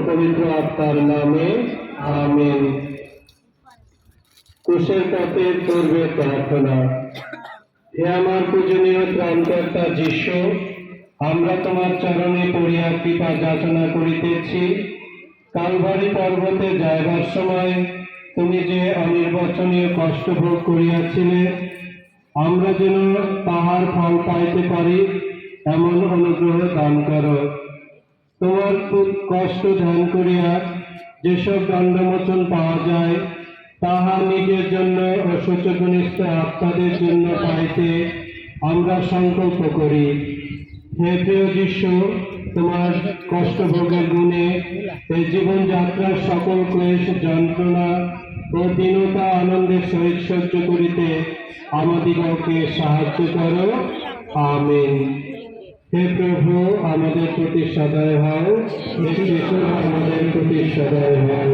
পবিত্র আত্মার নামে আমিন। কুশের পথে করবে প্রার্থনা। হে আমার পূজনীয় ত্রাণকর্তা যিশু, আমরা তোমার চরণে পড়িয়া কৃপা যাচনা করিতেছি। কালভারি পর্বতে যাইবার সময় তুমি যে অনির্বচনীয় কষ্ট ভোগ করিয়াছিলে, আমরা যেন তাহার ফল পাইতে পারি এমন অনুগ্রহ দান করো। তোমার কষ্ট ধ্যান করিয়া যেসব দণ্ডমোচন পাওয়া যায়, তাহা নিজের জন্য ও সূচকনিষ্ঠ আত্মাদের জন্য পাইতে আমরা সংকল্প করি। হে প্রিয় যিশু, তোমার কষ্ট ভোগের গুণে এই জীবনযাত্রার সকল ক্লেশ, যন্ত্রণা ও দীনতা আনন্দের সহিত সহ্য করিতে আমাদিগকে সাহায্য করো। আমিন। হে প্রভু, আমাদের প্রতি সদয় হও। হে যিশু, আমাদের প্রতি সদয় হও।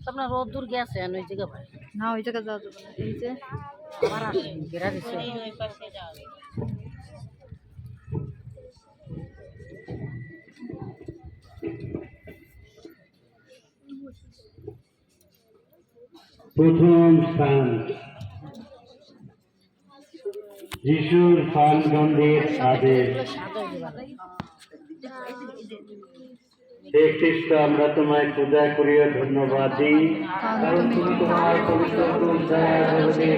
আপনার রোদ দূর গেছে ওই জায়গা ভাই না, ওই জায়গা যাওয়া যাবে না। এই যে আবার আসেন ঘেরা দিচ্ছে। প্রথম স্থান যিশুর ফানগন্ধের আদেশ। হে খ্রিস্ট, আমরা তোমায় পূজা করিয়া ধন্যবাদ দিই, কারণ তুমি তোমার পবিত্র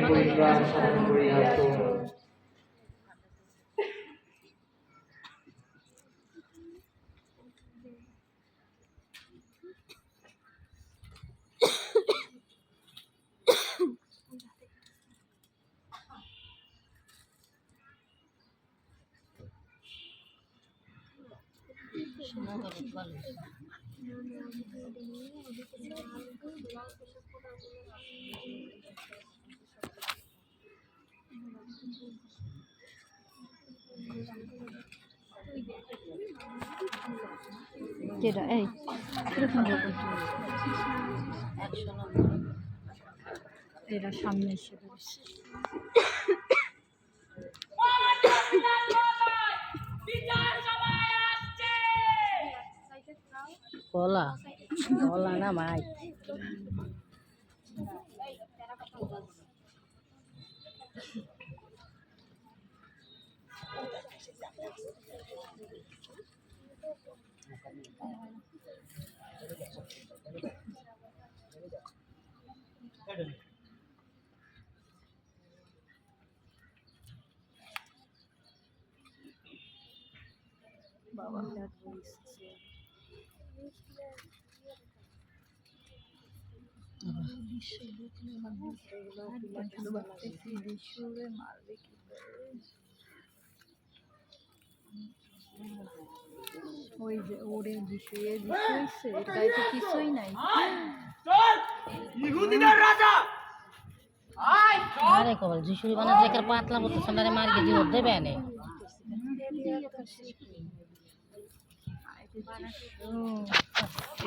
পরিত্রাণ সাধন করিয়াছ। কেডা এই কিরকম এরা সামনে এসে পড়ছে। কলা কলা না মাই বাবা ওই যে ওরে বিষয়ে বিষয়ছে এর গায়ে তো কিছুই নাই। আরে কবল যিশুরি বানাতে এর পাতলা মতো সামনে মার কে দিও দেবে না।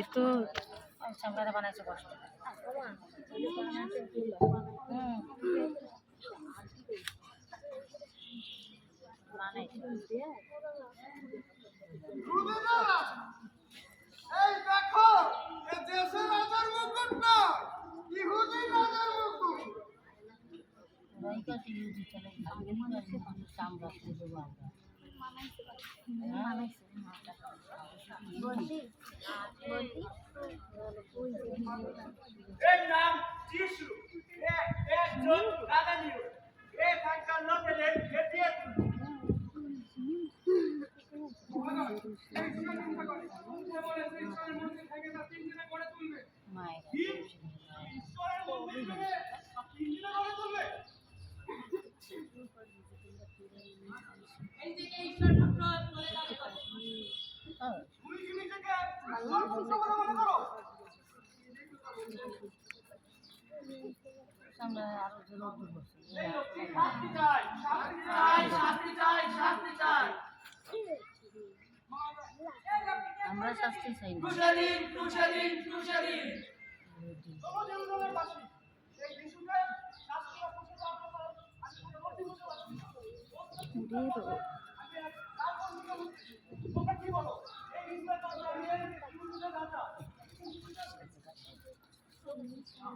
এ তো সামনে বানাইছে কষ্ট। এই দেখো, এ দেশের রাজার মুকুট না, ইহুদি রাজার মুকুট। রাইকা ইহুদি চলে সামনে দেব আমরা। এর নাম যিশু। একজন রাজা নিও। এখানকার লোকেদের খেপিয়ে তুলবে। আমরা আরো জোর করছি। শাস্তি চাই না। ক্রুশাদিন ক্রুশাদিন ক্রুশাদিন তোমাদের উন্নয়নের পাশে এই যিশুকে শাস্তি ও ক্রুশে দেওয়ার জন্য আমি কোনো গতি করতে পারছি না। ওরে রোদ। তোমরা কি বলো এই ইসলাম নিয়ে ইহুদিদের রাজা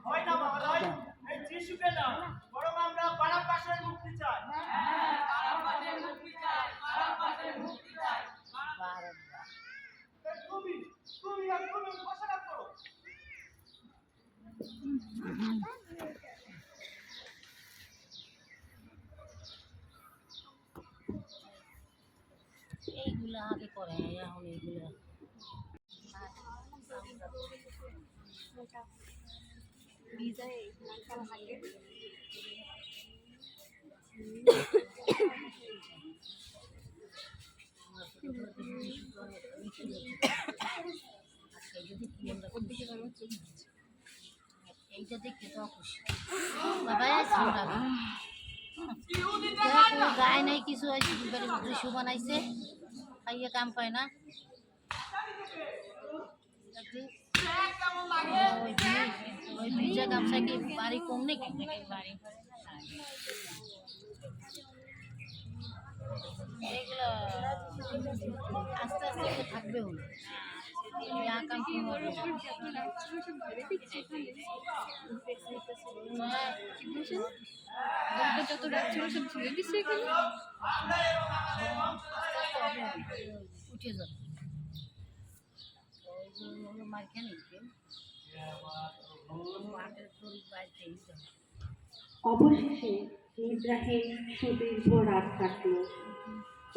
হয় না মহারাজ, এই যিশুকে না, বরং আমরা বারাব্বাসের মুক্তি চাই। বারাব্বাসের মুক্তি চাই, বারাব্বাসের মুক্তি চাই। তুমি তুমি আর তুমি ঘোষণা করো। এইগুলা আগে করে এখন এইগুলা বিজয় নাকাল হাগে এইটা দেখতে তো খুশি বাবা গায়ে নাই কিছু দৃশ্য বানাইছে খাইয়ে কাম পায় না ওই ভিজা গামছা কি বাড়ি কম নাকি বাড়ি এগুলো আস্তে আস্তে থাকবেও না কাম কি হবে যত রাত ছিল সব ঝুলে দিচ্ছে এখানে উঠে যাবে মার খেয়ে অবশেষে ইব্রাহিম সুদীর্ঘ রাত কাটলো।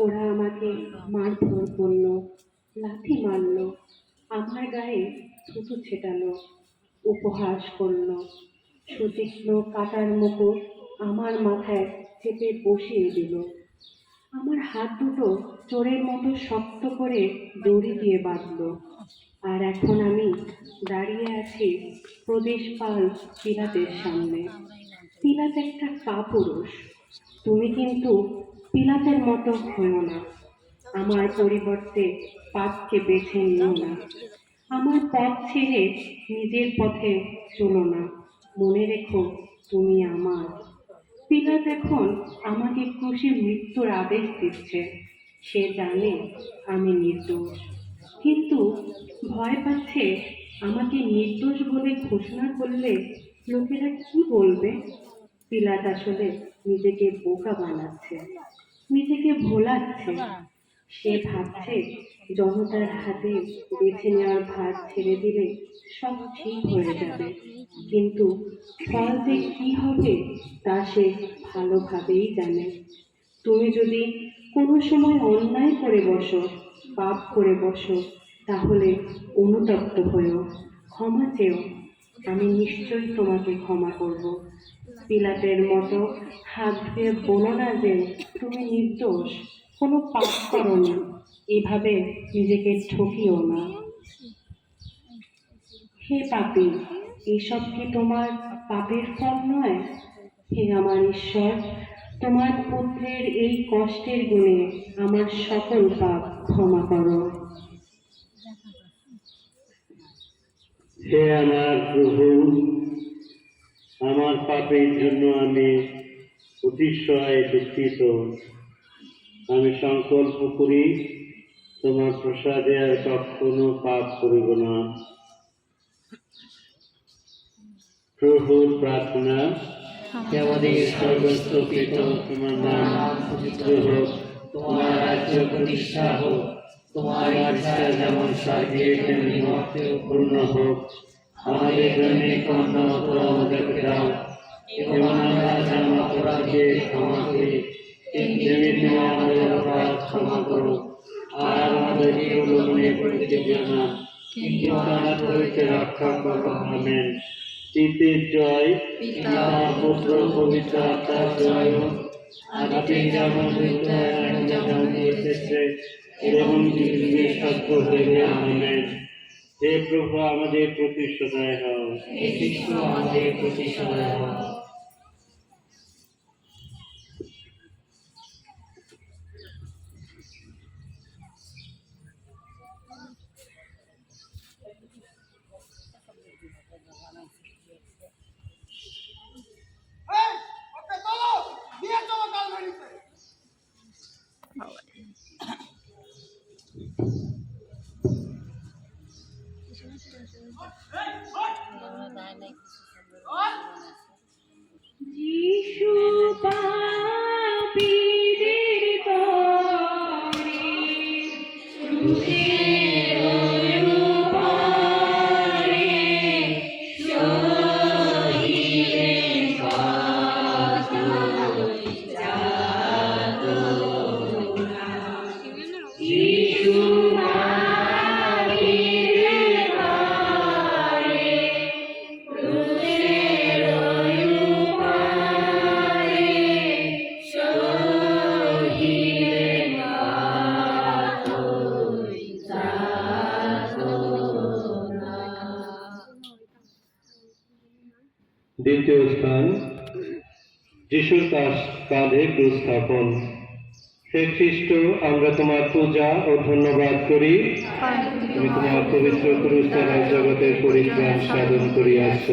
ওরা আমাকে মারধর করলো, লাথি মারলো, আমার গায়ে থুতু ছেটালো, উপহাস করলো। সুতীক্ষ্ণ কাটার মুকুট আমার মাথায় চেপে বসিয়ে দিল। আমার হাত দুটো চোরের মতো শক্ত করে দড়ি দিয়ে বাঁধলো। আর এখন আমি দাঁড়িয়ে আছি প্রদেশপাল পিলাতের সামনে। পিলাত একটা কাপুরুষ, তুমি কিন্তু পিলাতের মতো হয়ো না। আমার পরিবর্তে পাপকে বেছে নিও না। আমার পথ ছেড়ে নিজের পথে চলো না। মনে রেখো তুমি আমার। পিলাত এখন আমাকে ক্রুশে মৃত্যুর আদেশ দিচ্ছে। সে জানে আমি নির্দোষ, কিন্তু ভয় পাচ্ছে আমাকে নির্দোষ বলে ঘোষণা করলে লোকেরা কি বলবে। পিলাত আসলে নিজেকে বোকা বানাচ্ছে, নিজেকে ভোলাচ্ছে। সে ভাবছে জনতার হাতে বেছে নেওয়ার ভার ছেড়ে দিলে সব ঠিক হয়ে যাবে, কিন্তু ফল যে কি হবে তা সে ভালোভাবেই জানে। তুমি যদি কোনো সময় অন্যায় করে বসো, পাপ করে বসো, তাহলে অনুতপ্ত হয়েও ক্ষমা চেও। আমি নিশ্চয়ই তোমাকে ক্ষমা করব। পিলাতের মতো হাত ধুয়ে বলো না যে তুমি নির্দোষ, কোনো পাপ করোনি। এভাবে নিজেকে ঠকিও না। হে পাপী, এসব কি তোমার পাপের ফল নয়? হে আমার ঈশ্বর, তোমার পুত্রের এই কষ্টের গুণে আমার সকল পাপ ক্ষমা করো। হে আমার প্রভু, আমার পাপের জন্য আমি অতিশয় দুঃখিত। আমি সংকল্প করি তোমার প্রসাদে আর কখনো পাপ করিব না। প্রভুর প্রার্থনা, হে আমাদের সর্বস্তকৃত তোমার নাম পবিত্র হোক, তোমার রাজ্য প্রতিষ্ঠা হোক, তোমার ইচ্ছা যেমন স্বর্গে তেমনি মর্তেও পূর্ণ হোক। আমাদের দৈনিক অন্ন আমাদেরকে দাও, এবং আমরা যেন অপরাধীকে ক্ষমা করি, তেমনি তুমি আমাদের অপরাধ ক্ষমা করো। আর আমাদেরকে প্রলোভনে পড়িতে দিও না, কিন্তু আমাদের হইতে রক্ষা করো। আমেন। চিতের জয়, পিতা পুত্র পবিত্র আত্মার জয় হোক, আদিতে যেমন হইত এখন যেমন হইতেছে এবং যুগে সত্য হইবে। আমেন। হে প্রভু আমাদের প্রতি সদয় হও, হে কৃষ্ণ আমাদের প্রতি সদয় হও। গায়ে নাই কিছু যিশু পাপীদের তরে ক্রুশের উপরে সহিলেন কত যাতনা। যিশু পাপীদের তরে ক্রুশের উপরে সহিলেন কত যাতনা। দ্বিতীয় স্থান, যিশুর কাঁধে ক্রুশ স্থাপন। হে খ্রিস্ট, আমরা তোমার পূজা ও ধন্যবাদ করি। তুমি তোমার পবিত্র ক্রুশ দ্বারা জগতের পরিত্রাণ সাধন করিয়াছ।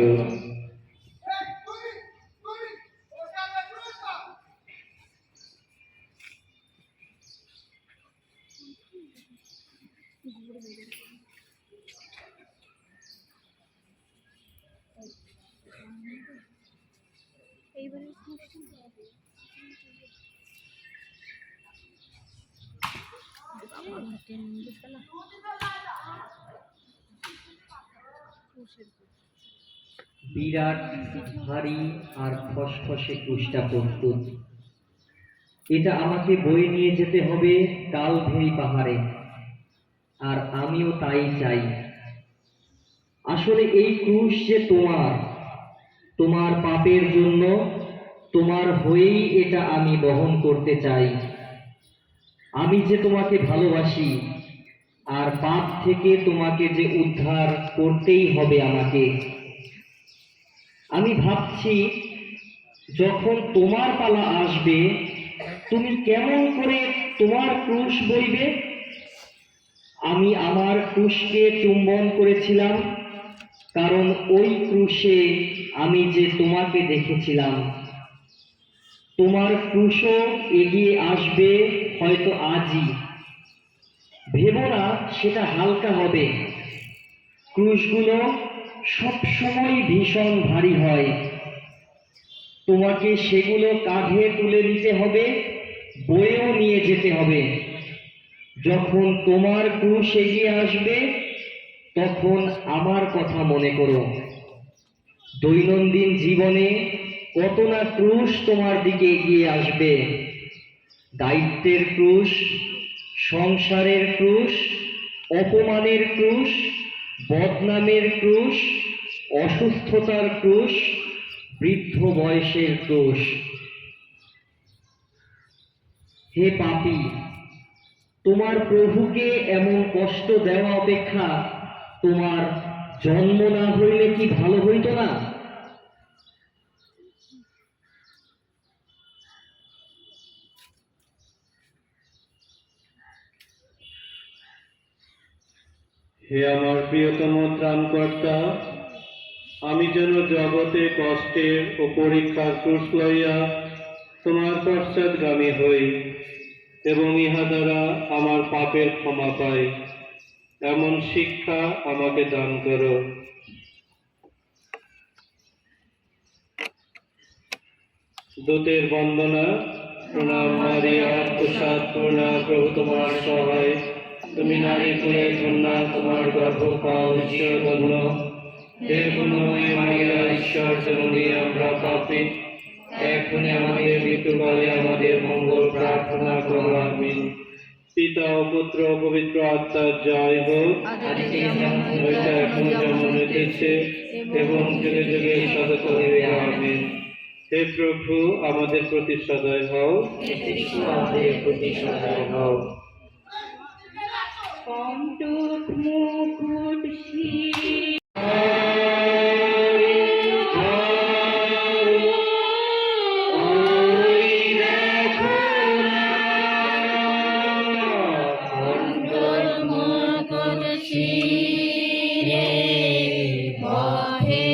এইবারে বিরাট ভারী আর খসখসে ক্রুশটা প্রস্তুত। এটা আমাকে বয়ে নিয়ে যেতে হবে কালভেরি পাহাড়ে, আর আমিও তাই চাই। আসলে এই ক্রুশ যে তোমার পাপের জন্য, তোমার হয়েই এটা আমি বহন করতে চাই। আমি যে তোমাকে ভালোবাসি, আর পাপ থেকে তোমাকে যে উদ্ধার করতেই হবে আমাকে। আমি ভাবছি, যখন তোমার পালা আসবে, তুমি কেমন করে তোমার ক্রুশ বইবে। আমি আমার ক্রুশকে চুম্বন করেছিলাম, কারণ ওই ক্রুশে আমি যে তোমাকে দেখেছিলাম। তোমার ক্রুশও এগিয়ে আসবে হয়তো আজই। ভেবো না সেটা হালকা হবে। ক্রুশগুলো সবসময় ভীষণ ভারী হয়। তোমাকে সেগুলো কাঁধে তুলে নিতে হবে, বয়েও নিয়ে যেতে হবে। যখন তোমার ক্রুশ এগিয়ে আসবে, তখন আমার কথা মনে করো। দৈনন্দিন জীবনে কত না ক্রুশ তোমার দিকে এগিয়ে আসবে। দায়িত্বের ক্রুশ, সংসারের ক্রুশ, অপমানের ক্রুশ, বদনামের ক্রুশ, অসুস্থতার ক্রুশ, বৃদ্ধ বয়সের ক্রুশ। হে পাপী, তোমার প্রভুকে এমন কষ্ট দেওয়া অপেক্ষা তোমার জন্ম না হইলে কি ভালো হইতো না? হে আমার প্রিয়তম ত্রাণকর্তা, আমি যেন জগতে কষ্টের ও পরীক্ষার ক্রুশ লইয়া তোমার পশ্চাৎগামী হই এবং ইহা দ্বারা আমার পাপের ক্ষমা পাই, এমন শিক্ষা আমাকে দান করো। দূতের বন্দনা। প্রণাম মারিয়া, প্রসাদ পূর্ণা, প্রভু তোমার সহায়। তুমি নারী কুলে ধন্যা, তোমার গর্ভফল ঈশ্বর ধন্য। হে পুণ্যময়ী মারিয়া, ঈশ্বর জননী, আমরা পাপী, এখনই আমাদের মৃত্যুকালে আমাদের মঙ্গল প্রার্থনা করো। আমিন। পিতা ও পুত্র ও পবিত্র আত্মার জয় হোক, হইতে এখন যেমন হইতেছে এবং যুগে যুগে সতত হইবে। আমিন। হে প্রভু, আমাদের প্রতি সদয় হও। আমাদের প্রতি সদয় হও। কণ্টক মুকুট শির বহে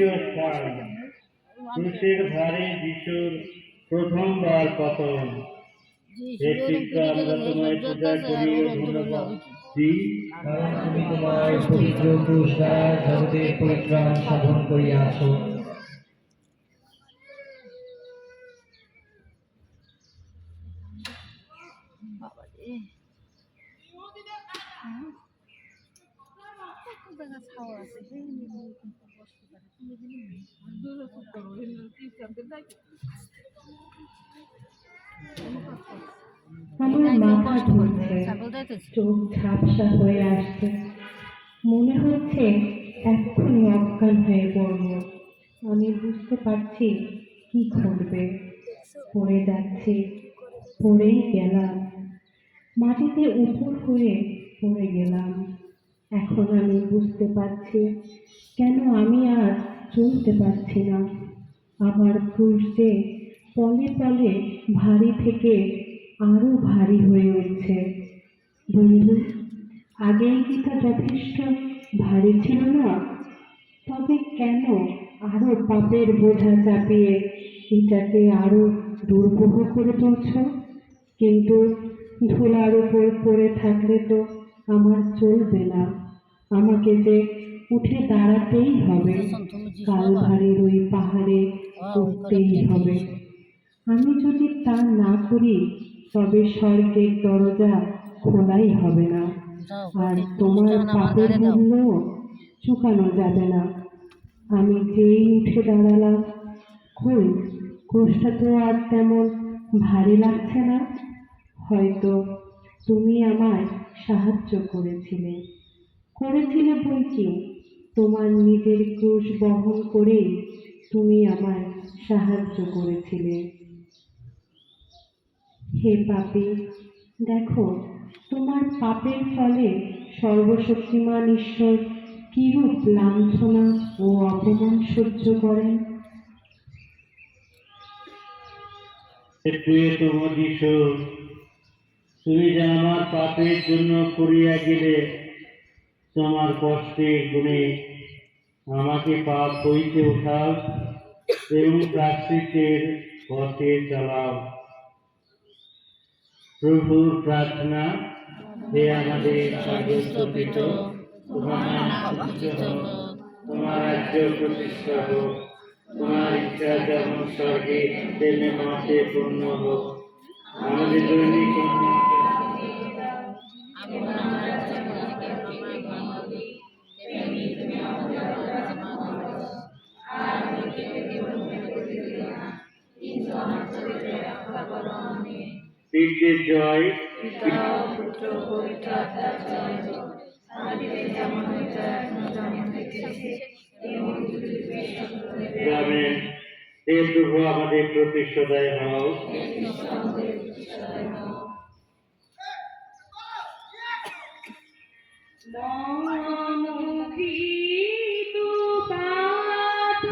প্রিয় স্থান, ক্রুশের ভারে যিশুর প্রথমবার পতন। হে খ্রিস্ট, আমরা তোমায় পূজা করি ও ধন্যবাদ দিই, কারণ তুমি তোমার পবিত্র ক্রুশ দ্বারা জগতের পরিত্রাণ সাধন করিয়াছ। বাবা রে কত জায়গা ছাওয়া আছে বসতে পারে তুমি দূরে চুপ করো কি জানতে চাই আমার মাথা ঘুরছে, ছাগল দেখতেছি চোখ ঝাপসা হয়ে আসছে, মনে হচ্ছে এক্ষুনি অজ্ঞান হয়ে পড়ব। আমি বুঝতে পারছি কি ঘটবে। পড়ে যাচ্ছি, পড়েই গেলাম, মাটিতে উপর হয়ে পড়ে গেলাম। এখন আমি বুঝতে পারছি কেন আমি আর চলতে পারছি না। আমার ক্রুশ যে পলে পলে ভারী থেকে আরো ভারী হয়ে উঠছে। বন্ধু, আগেই কি তা যথেষ্ট ভারী ছিল না? তবে কেন আরো পাপের বোঝা চাপিয়ে এটাকে আরো দুর্বহ করে তুলছ? কিন্তু ধুলার উপর পড়ে থাকলে তো আমার চলবে না, আমাকে যে উঠে দাঁড়াতেই হবে, কালভারির ওই পাহাড়ে উঠতেই হবে। আমি যদি তা না করি তবে স্বর্গের দরজা খোলাই হবে না, আর তোমার পাপের মূল্য চুকানো যাবে না। আমি যেই উঠে দাঁড়ালাম, কই ক্রুশটা তো আর তেমন ভারী লাগছে না। হয়তো তুমি আমায় সাহায্য করেছিলে বই কি, তোমার নিজের ক্রুশ বহন করেই তুমি আমায় সাহায্য করেছিলে। হে পাপী, দেখো তোমার পাপের ফলে সর্বশক্তিমান ঈশ্বর কিরূপ লাঞ্ছনা ও অপমান সহ্য করেন। প্রিয়তম যিশু, তুমি যে আমার পাপের জন্য করিয়া গেলে তোমার কষ্টের গুণে, আমাকে পাপ হইতে উঠাও এবং প্রায়শ্চিত্তের পথে চালাও। প্রভুর প্রার্থনা। হে আমাদের স্বর্গস্থ পিতা, তোমার নাম পূজিত হোক, তোমার রাজ্য প্রতিষ্ঠা হোক, তোমার ইচ্ছা যেমন স্বর্গে তেমনি মাঠে পূর্ণ হোক। আমাদের দৈনিক বীর্যের জয়, আমেন। হে প্রভু, আমাদের প্রতি সদয় হও। মনোভীত পাপ